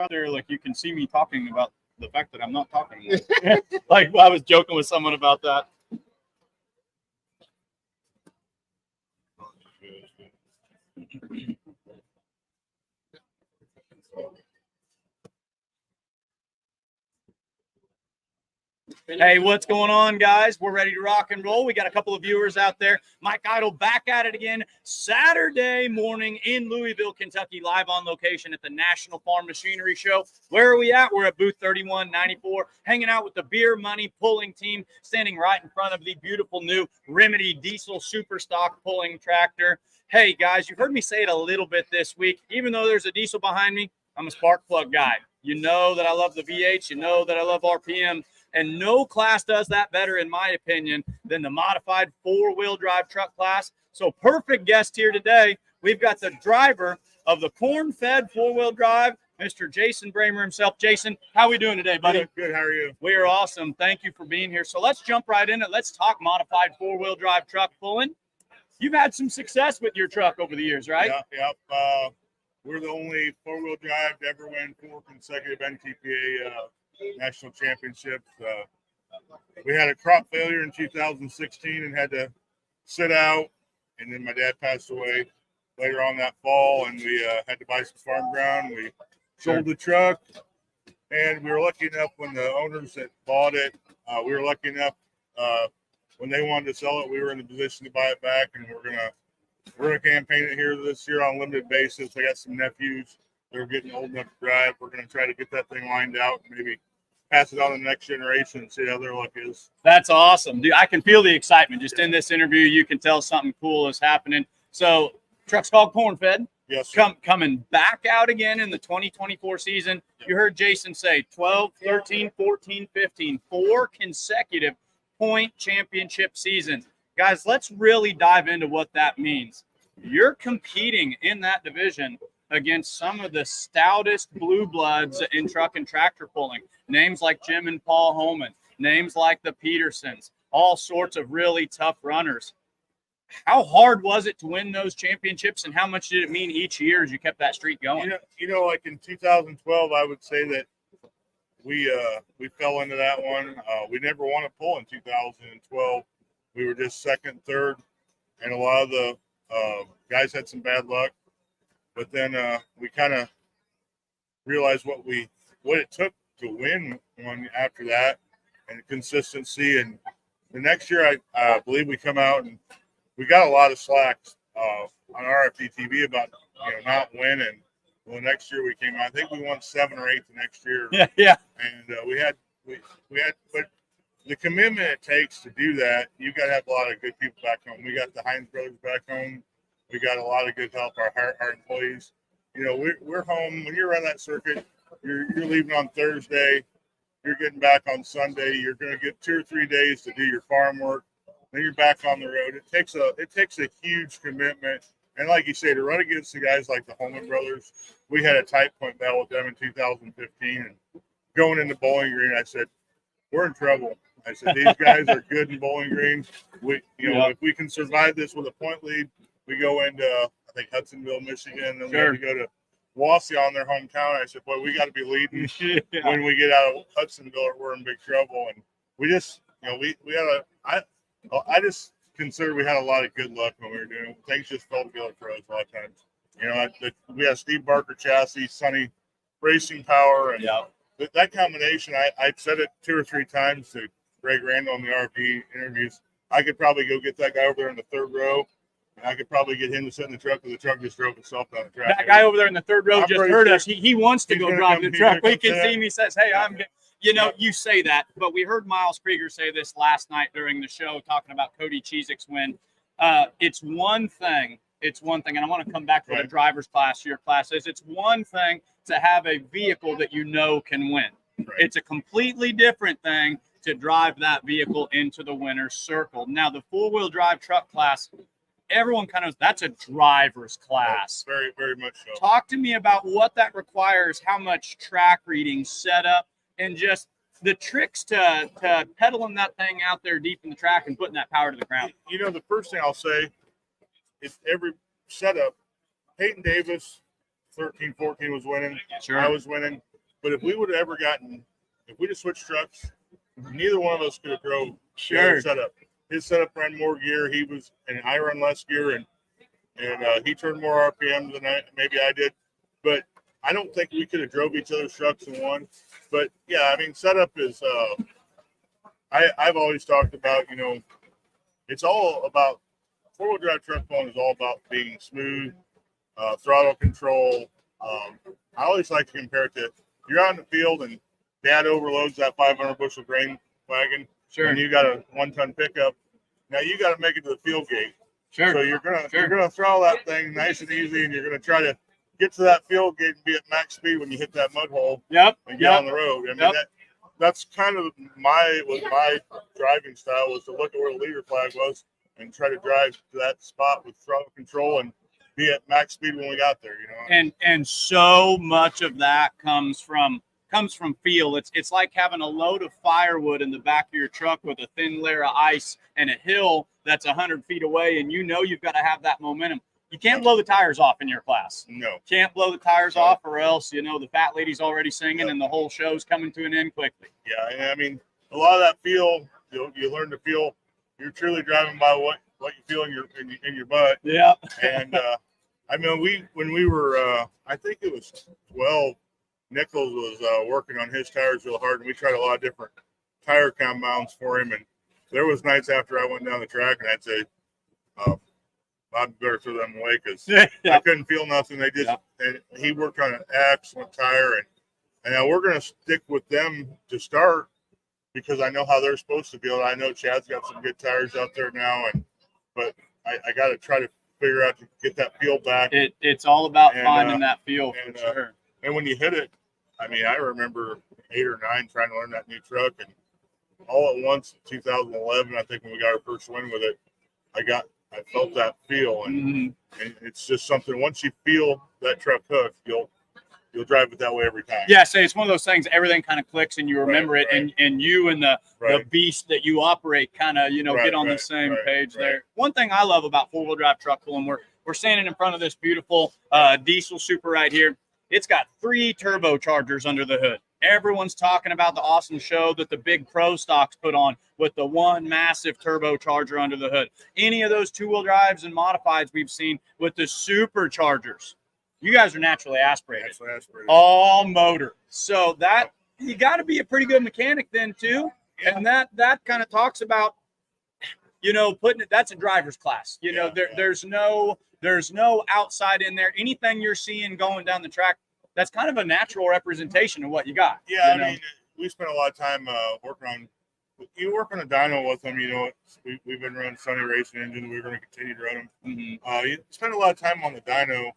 out there, like you can see me talking about the fact that I'm not talking. Like I was joking with someone about that. Hey, what's going on, guys? We're ready to rock and roll. We got a couple of viewers out there. Mike Idle back at it again Saturday morning in Louisville, Kentucky, live on location at the National Farm Machinery Show. Where are we at? We're at booth 3194, hanging out with the Beer Money pulling team, standing right in front of the beautiful new Remedy diesel super stock pulling tractor. Hey, guys, you've heard me say it a little bit this week. Even though there's a diesel behind me, I'm a spark plug guy. You know that I love the V8. You know that I love RPM. And no class does that better, in my opinion, than the modified four-wheel drive truck class. So perfect guest here today. We've got the driver of the corn-fed four-wheel drive, Mr. Jason Brammer himself. Jason, how are we doing today, buddy? Good. How are you? We are awesome. Thank you for being here. So let's jump right in it. Let's talk modified four-wheel drive truck pulling. You've had some success with your truck over the years, right? Yep. We're the only four-wheel drive to ever win 4 consecutive NTPA national championships. We had a crop failure in 2016 and had to sit out, and then my dad passed away later on that fall, and we had to buy some farm ground. We sold the truck, and we were lucky enough when the owners that bought it, we were lucky enough when they wanted to sell it, we were in the position to buy it back, and we're gonna campaign it here this year on a limited basis. I got some nephews that are getting old enough to drive. We're gonna try to get that thing lined out and maybe pass it on to the next generation and see how their luck is. That's awesome. Dude, I can feel the excitement. Just in this interview, you can tell something cool is happening. So, truck's called Corn Fed. Yes, sir. Coming back out again in the 2024 season. Yep. You heard Jason say 12, 13, 14, 15, 4 consecutive point championship seasons. Guys, let's really dive into what that means. You're competing in that division against some of the stoutest blue bloods in truck and tractor pulling. Names like Jim and Paul Holman, names like the Petersons, all sorts of really tough runners. How hard was it to win those championships, and how much did it mean each year as you kept that streak going? You know, like in 2012, I would say that we fell into that one. We never won a pull in 2012. We were just second, third, and a lot of the guys had some bad luck. But then we kind of realized what it took to win one after that, and consistency. And the next year, I believe we come out and we got a lot of slack on RFD TV about not winning. Well, the next year we came out. I think we won 7 or 8 the next year. Yeah. And we had, but the commitment it takes to do that, you got to have a lot of good people back home. We got the Hines brothers back home. We got a lot of good help. Our employees, we're home. When you're on that circuit, you're leaving on Thursday. You're getting back on Sunday. You're going to get 2 or 3 days to do your farm work. Then you're back on the road. It takes a huge commitment. And like you say, to run against the guys like the Holman brothers, we had a tight point battle with them in 2015. And going into Bowling Green, I said, we're in trouble. I said, these guys are good in Bowling Green. If we can survive this with a point lead, we go into, I think, Hudsonville, Michigan, and then we have to go to Wausau on their hometown. I said, boy, we got to be leading when we get out of Hudsonville or we're in big trouble. And we just, I just consider we had a lot of good luck when we were doing it. Things just fell together for us a lot of times. We had Steve Barker chassis, Sonny racing power, and that combination, I said it 2 or 3 times to Greg Randall in the RP interviews. I could probably go get that guy over there in the 3rd row. I could probably get him to sit in the truck, because the truck just drove itself down the track. That guy over there in the 3rd row just heard us. He wants to go drive the truck. We can see him. He says, hey, you say that. But we heard Miles Krieger say this last night during the show, talking about Cody Chizik's win. It's one thing, and I want to come back to what a driver's class, your class is. It's one thing to have a vehicle that can win. Right. It's a completely different thing to drive that vehicle into the winner's circle. Now, the 4-wheel drive truck class, everyone that's a driver's class. Oh, very, very much so. Talk to me about what that requires, how much track reading, setup, and just the tricks to pedaling that thing out there deep in the track and putting that power to the ground. The first thing I'll say is every setup, Peyton Davis, 13, 14 was winning. Sure. I was winning. But if we would have ever if we just switched trucks, neither one of us could have drove the Sure. other setup. His setup ran more gear. And I run less gear, and he turned more RPM than maybe I did. But I don't think we could have drove each other's trucks and won. But yeah, I mean, setup is. I've always talked about, it's all about 4-wheel drive truck pulling is all about being smooth, throttle control. I always like to compare it to you're out in the field and Dad overloads that 500 bushel grain wagon, Sure. and you got a 1-ton pickup. Now you got to make it to the field gate. Sure. So you're gonna throttle that thing nice and easy, and you're gonna try to get to that field gate and be at max speed when you hit that mud hole. Yep. And get on the road. I mean that's kind of my driving style, was to look at where the leader flag was and try to drive to that spot with throttle control and be at max speed when we got there. And so much of that comes from feel. It's like having a load of firewood in the back of your truck with a thin layer of ice and a hill that's 100 feet away, and you've got to have that momentum. You can't blow the tires off in your class. No. Can't blow the tires off, or else, the fat lady's already singing and the whole show's coming to an end quickly. Yeah, and I mean, a lot of that feel, you learn to feel you're truly driving by what you feel in your butt. Yeah. And I mean, when we were, I think it was 12, Nichols was working on his tires real hard, and we tried a lot of different tire compounds for him. And there was nights after I went down the track, and I'd say, I'd better throw them away because I couldn't feel nothing. They just and he worked on an excellent tire, and we're going to stick with them to start because I know how they're supposed to build. I know Chad's got some good tires out there now, but I got to try to figure out to get that feel back. It's all about finding that feel for sure. And when you hit it, I mean, I remember 8 or 9 trying to learn that new truck, and all at once in 2011, I think when we got our first win with it, I felt that feel, and it's just something. Once you feel that truck hook, you'll drive it that way every time. Yeah, it's one of those things. Everything kind of clicks, and you remember it, and you and the beast that you operate kind of get on the same page there. One thing I love about 4-wheel drive truck pulling, we're standing in front of this beautiful diesel Super right here. It's got 3 turbochargers under the hood. Everyone's talking about the awesome show that the big pro stocks put on with the one massive turbocharger under the hood. Any of those 2-wheel drives and modifieds we've seen with the superchargers, you guys are naturally aspirated. All motor. So that you got to be a pretty good mechanic then too. Yeah. And that kind of talks about, putting it, that's a driver's class. There's no outside in there. Anything you're seeing going down the track, that's kind of a natural representation of what you got. Yeah, I mean, we spent a lot of time working on. You work on a dyno with them, we've been running Sunny Racing engines. We're going to continue to run them. Mm-hmm. You spend a lot of time on the dyno,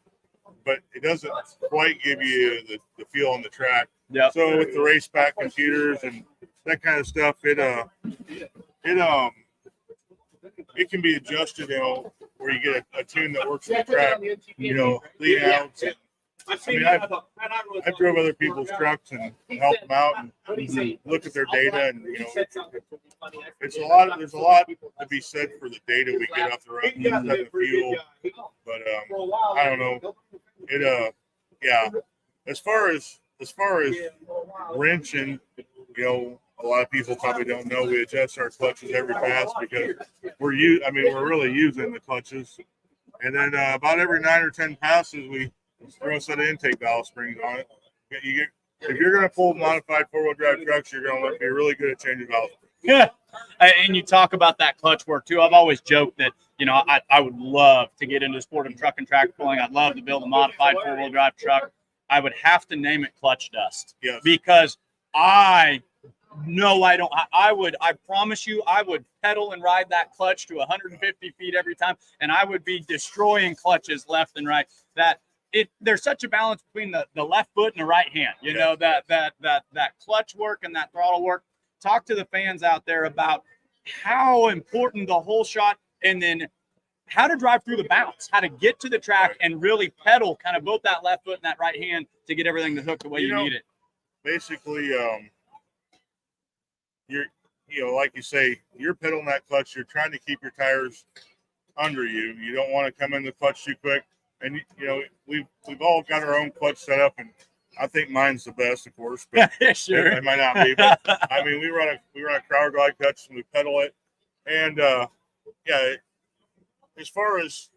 but it doesn't quite give you the feel on the track. Yeah. So with the race pack computers and that kind of stuff, it can be adjusted, where you get a tune that works on the track. Lean outs. I drove other people's trucks and help them out and look at their data, and there's a lot to be said for the data we get off the road and the fuel. But I don't know. As far as wrenching, a lot of people probably don't know we adjust our clutches every pass because we're really using the clutches, and then about every 9 or 10 passes we throw a set of intake valve springs on it. If you're going to pull modified 4-wheel drive trucks, you're going to be really good at changing valve springs. Yeah, and you talk about that clutch work too. I've always joked that I would love to get into sport of truck and tractor pulling. I'd love to build a modified 4-wheel drive truck. I would have to name it Clutch Dust. Yes. Because I don't. I promise you, I would pedal and ride that clutch to 150 feet every time, and I would be destroying clutches left and right. There's such a balance between the left foot and the right hand. That clutch work and that throttle work. Talk to the fans out there about how important the whole shot, and then how to drive through the bounce, how to get to the track and really pedal kind of both that left foot and that right hand to get everything to hook the way you need it. Basically, you're like you say, you're pedaling that clutch. You're trying to keep your tires under you. You don't want to come in the clutch too quick. And we've all got our own clutch set up, and I think mine's the best, of course, but Sure. it might not be. But I mean, we run a Crowder glide clutch and we pedal it, and as far as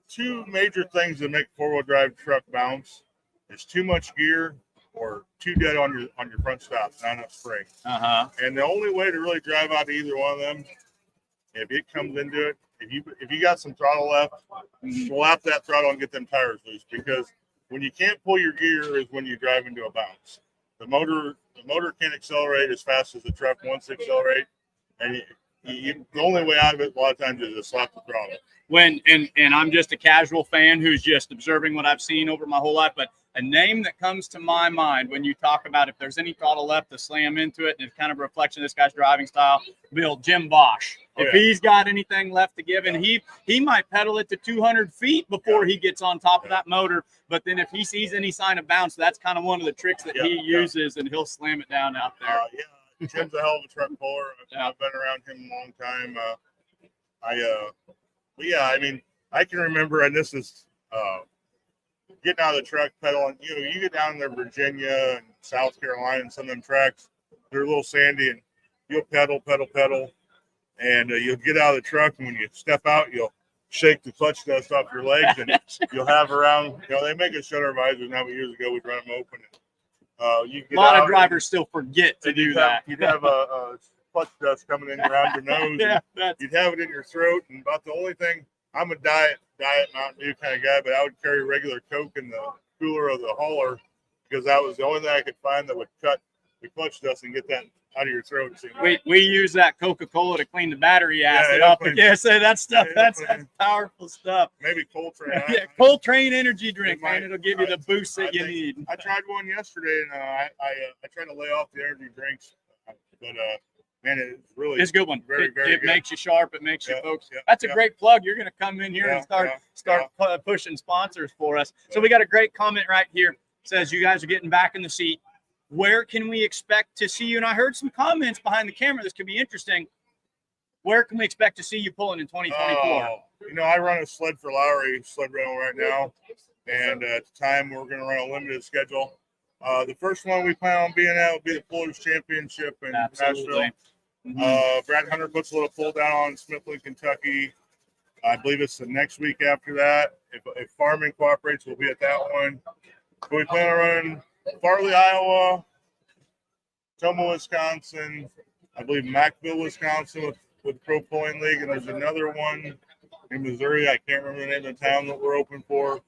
two major things that make four-wheel drive truck bounce, is too much gear or too dead on your front stops, not enough spring. And the only way to really drive out of either one of them, if it comes into it, if you got some throttle left, slap that throttle and get them tires loose, because when you can't pull your gear is when you drive into a bounce. The motor can't accelerate as fast as the truck wants to accelerate, and the only way out of it a lot of times is to slap the throttle. And I'm just a casual fan who's just observing what I've seen over my whole life, but a name that comes to my mind when you talk about if there's any throttle left to slam into it, and it's kind of a reflection of this guy's driving style, Jim Bosch. If he's got anything left to give, and he might pedal it to 200 feet before he gets on top of that motor, but then if he sees any sign of bounce, that's kind of one of the tricks that he uses, and he'll slam it down out there. Jim's a hell of a truck puller. I've been around him a long time. I mean, I can remember, and this is getting out of the truck, pedaling. You get down there, Virginia and South Carolina, and some of them tracks, they're a little sandy, and you'll pedal, and you'll get out of the truck, and when you step out, you'll shake the clutch dust off your legs, and you'll have around. They make us shut our visors now, but years ago we'd run them open. You get a lot of drivers still forget to do that. You'd have a clutch dust coming in around your nose. You'd have it in your throat, and about the only thing, I'm a diet Mountain Dew kind of guy, but I would carry regular Coke in the cooler of the hauler, because that was the only thing I could find that would cut the clutch dust and get that out of your throat. We use that Coca-Cola to clean the battery acid up. So that stuff, that's powerful stuff. Maybe Coltrane. Coltrane energy drink, man. It'll give you the boost that you need. I tried one yesterday, and I tried to lay off the energy drinks, but man, it's really it's a good one. Very it good. Makes you sharp. It makes you focus. That's a great plug. You're going to come in here and start pushing sponsors for us. So we got a great comment right here. It says you guys are getting back in the seat. Where can we expect to see you? And I heard some comments behind the camera. This could be interesting. Where can we expect to see you pulling in 2024? I run a sled for Lowry sled rental right now, and at the time we're going to run a limited schedule. The first one we plan on being at will be the Pullers Championship in Nashville. Brad Hunter puts a little pull down on Smithland, Kentucky. I believe it's the next week after that. If farming cooperates, we'll be at that one. But we plan on running Farley, Iowa, Toma, Wisconsin, I believe Mackville, Wisconsin with Pro Pulling League, and there's another one in Missouri. I can't remember the name of the town that we're open for,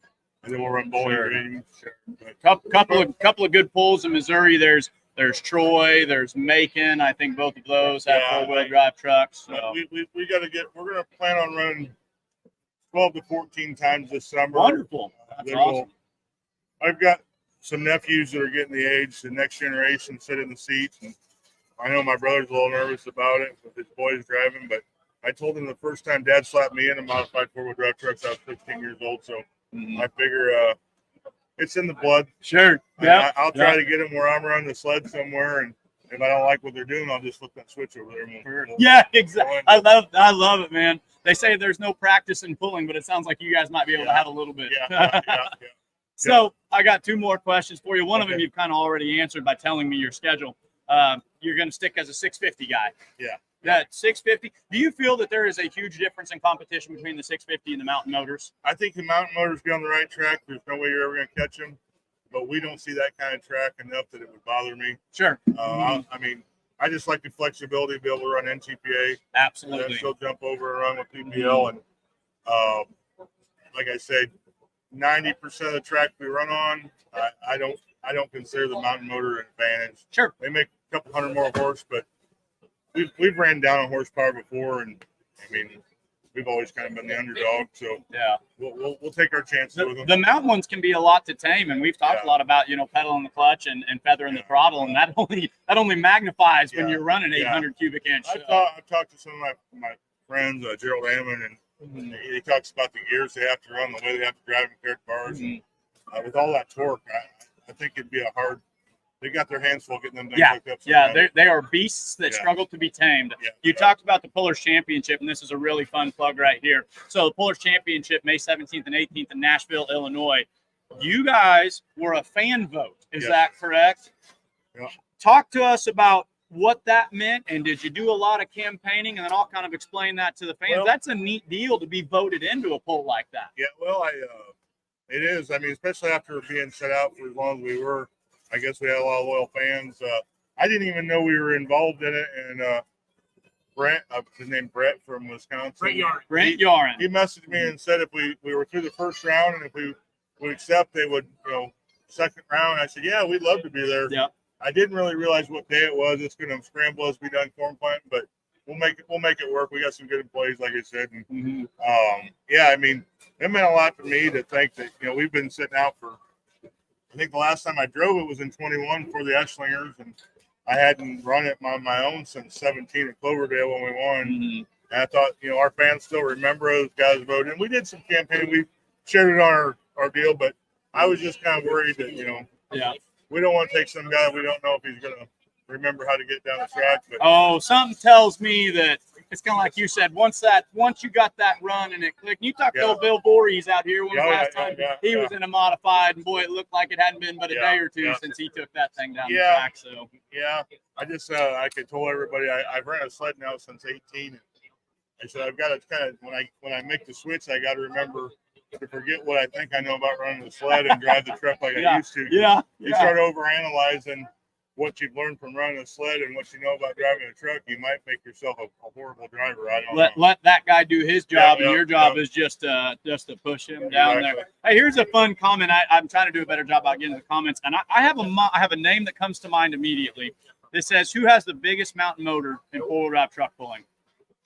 and then we'll run Bowling Green. Couple of good pulls in Missouri. There's Troy, there's Macon. I think both of those have four-wheel drive trucks. So. We got to we're going to plan on running 12 to 14 times this summer. Wonderful. That's awesome. I've got some nephews that are getting the age, the next generation sit in the seats. And I know my brother's a little nervous about it with his boys driving, but I told him the first time Dad slapped me in a modified four-wheel drive trucks, I was 16 years old. So I figure it's in the blood. Sure. Yeah. I'll try to get them where I'm running the sled somewhere, and if I don't like what they're doing, I'll just flip that switch over there. Exactly. I love it, man. They say there's no practice in pulling, but it sounds like you guys might be able to have a little bit. So I got two more questions for you. One of them you've kind of already answered by telling me your schedule. You're going to stick as a 650 guy. Yeah. That 650. Do you feel that there is a huge difference in competition between the 650 and the mountain motors? I think the mountain motors be on the right track. There's no way you're ever going to catch them, but we don't see that kind of track enough that it would bother me. Sure. I mean, I just like the flexibility to be able to run NTPA. Absolutely. And then still jump over and run with PPL. And like I said, 90% of the track we run on, I don't consider the mountain motor an advantage. Sure. They make a couple hundred more horse, but we've ran down on horsepower before, and I mean, we've always kind of been the underdog. So we'll take our chances with them. The mountain ones can be a lot to tame, and we've talked a lot about pedaling the clutch and feathering the throttle, and that only magnifies when you're running 800 cubic inch. I've talked to some of my friends, Gerald Hammond, and he talks about the gears they have to run, the way they have to drive in paired cars. And, with all that torque, I think it'd be a hard. They got their hands full getting them things hooked up. They are beasts that struggle to be tamed. You talked about the Pullers Championship, and this is a really fun plug right here. So the Pullers Championship, May 17th and 18th in Nashville, Illinois. you guys were a fan vote. Is Yes. that correct? Yeah. Talk to us about what that meant, and did you do a lot of campaigning? And then I'll kind of explain that to the fans. Well, that's a neat deal to be voted into a poll like that. Yeah, well, it is. I mean, especially after being shut out for as long as we were, I guess we had a lot of loyal fans. I didn't even know we were involved in it. And Brent, his name Brett from Wisconsin. Brent Yarin. He messaged me and said if we were through the first round and if we would accept, they would, second round. I said, yeah, we'd love to be there. Yeah. I didn't really realize what day it was. It's going to scramble us. We done corn planting, but we'll make it work. We got some good employees, like I said. And, yeah, I mean, it meant a lot to me to think that, we've been sitting out for, I think the last time I drove it was in 21 for the Eschlingers, and I hadn't run it on my own since 17 at Cloverdale when we won. And I thought, our fans still remember those guys voted. And we did some campaigning. We shared it on our deal, but I was just kind of worried that, we don't want to take some guy we don't know if he's going to remember how to get down the track. But something tells me that it's kind of like you said. Once you got that run and it clicked. You talked to old Bill Voorhees out here. When last time he was in a modified, and boy, it looked like it hadn't been but a day or two since he took that thing down the track. So I just I could tell everybody I've ran a sled now since 18. And I said I've got to kind of when I make the switch, I got to remember to forget what I think I know about running the sled and drive the truck like I used to. You start overanalyzing what you've learned from running a sled and what you know about driving a truck, you might make yourself a horrible driver. I don't know. Let that guy do his job, and your job is just to push him down there. Hey, here's a fun comment. I'm trying to do a better job about getting the comments, and I have a name that comes to mind immediately. It says, "Who has the biggest mountain motor in four-wheel drive truck pulling?"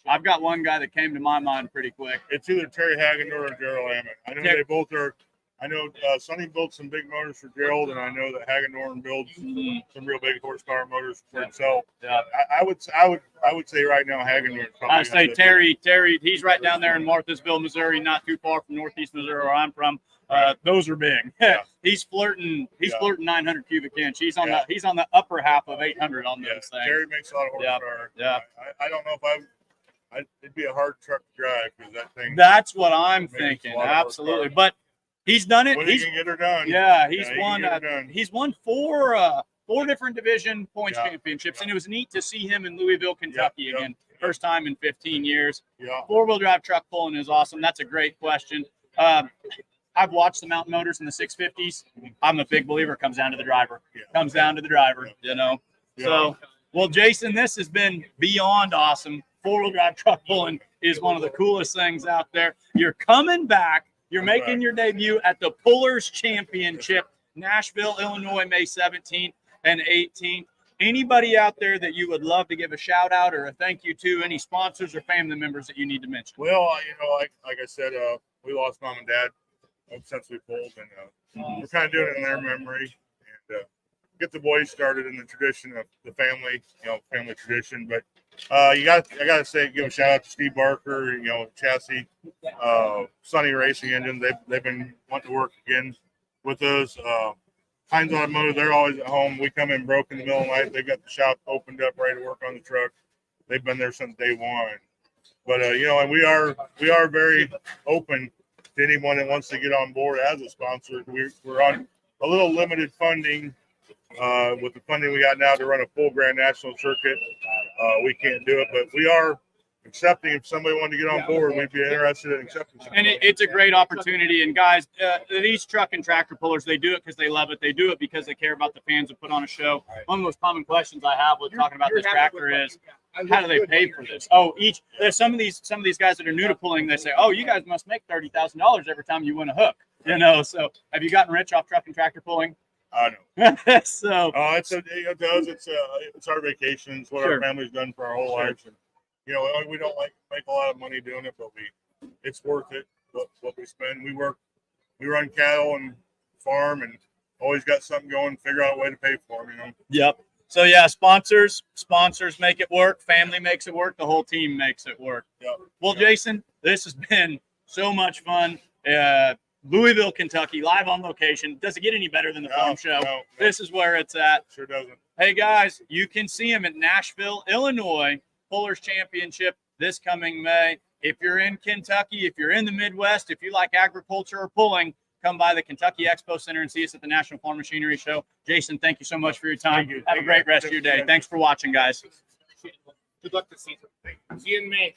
I've got one guy that came to my mind pretty quick. It's either Terry Hagendorf or Gerald Hammond. I know they both are. I know Sonny built some big motors for Gerald, and I know that Hagendorf builds some real big horsepower motors for himself. Yeah. I would say right now Hagendorf. I say Terry. He's right down there in Marthasville, Missouri, not too far from Northeast Missouri, where I'm from. Those are big. Yeah. He's flirting 900 cubic inch. He's on the upper half of 800 on those things. Terry makes a lot of horsepower. Yeah. I don't know if it'd be a hard truck to drive because that thing. That's what I'm thinking. Absolutely, but he's done it. When he can get her done. Yeah, he's won. He's won four different division points championships, and it was neat to see him in Louisville, Kentucky again. First time in 15 years. Yeah. Four-wheel drive truck pulling is awesome. That's a great question. I've watched the mountain motors in the 650s. I'm a big believer. It comes down to the driver. Comes down to the driver. Yeah. So, well, Jason, this has been beyond awesome. Four-wheel drive truck pulling is one of the coolest things out there. You're coming back. You're making your debut at the Pullers Championship, Nashville, Illinois, May 17th and 18th. Anybody out there that you would love to give a shout out or a thank you to? Any sponsors or family members that you need to mention? Well, like I said, we lost mom and dad since we pulled, and we're kind of doing it in their memory and get the boys started in the tradition of the family, family tradition. But I gotta say, give a shout out to Steve Barker, Chassis, Sunny Racing Engine. They've been wanting to work again with us. Heinz Automotive, they're always at home. We come in broke in the middle of the night. They've got the shop opened up, ready to work on the truck. They've been there since day one. But and we are very open to anyone that wants to get on board as a sponsor. We're on a little limited funding. With the funding we got now to run a full Grand National circuit, we can't do it, but we are accepting. If somebody wanted to get on board, we'd be interested in accepting. And it's a great opportunity. And guys, these truck and tractor pullers, they do it because they love it. They do it because they care about the fans and put on a show. One of the most common questions I have with talking about this tractor is, how do they pay for this? There's some of these guys that are new to pulling. They say, you guys must make $30,000 every time you win a hook. So have you gotten rich off truck and tractor pulling? I know. So it does. It's our vacations, what our family's done for our whole lives, and we don't make a lot of money doing it, but it's worth it. What we spend, we run cattle and farm, and always got something going. Figure out a way to pay for them. Yep. So sponsors make it work. Family makes it work. The whole team makes it work. Yep. Well, Jason, this has been so much fun. Louisville, Kentucky, live on location. Does it get any better than the farm show? No. This is where it's at. Sure doesn't. Hey, guys, you can see him at Nashville, Illinois, Pullers Championship this coming May. If you're in Kentucky, if you're in the Midwest, if you like agriculture or pulling, come by the Kentucky Expo Center and see us at the National Farm Machinery Show. Jason, thank you so much for your time. Have a great rest of your day. Thanks for watching, guys. Good luck this season. See you in May.